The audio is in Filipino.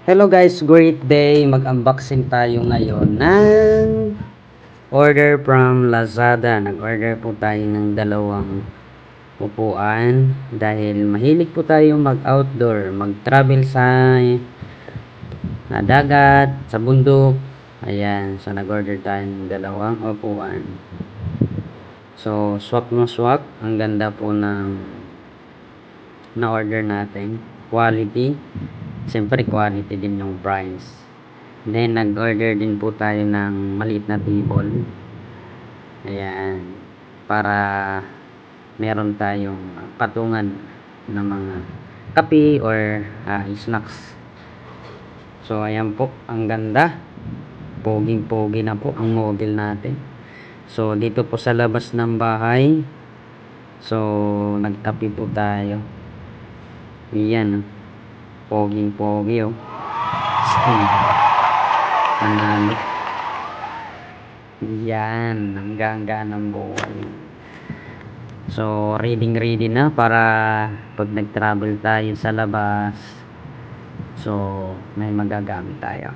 Hello guys, great day. Mag-unboxing tayo ngayon ng order from Lazada. Nag-order po tayo ng dalawang upuan dahil mahilig po tayo mag-outdoor, mag-travel sa dagat, sa bundok. Ayan, so nag-order tayo ng dalawang upuan. So, swak na swak. Ang ganda po ng na-order natin. Quality. Siyempre, quality din yung price. Then, nag-order din po tayo ng maliit na table. Ayan. Para meron tayong patungan ng mga kape or snacks. So, ayan po. Ang ganda. Poging-pogi na po ang model natin. So, dito po sa labas ng bahay. So, nagtapi po tayo. Ayan. Poging-pogi oh. Panalo. Yan, hanggang ng buwan. So, ready na para pag nag-travel tayo sa labas. So, may magagamit tayo.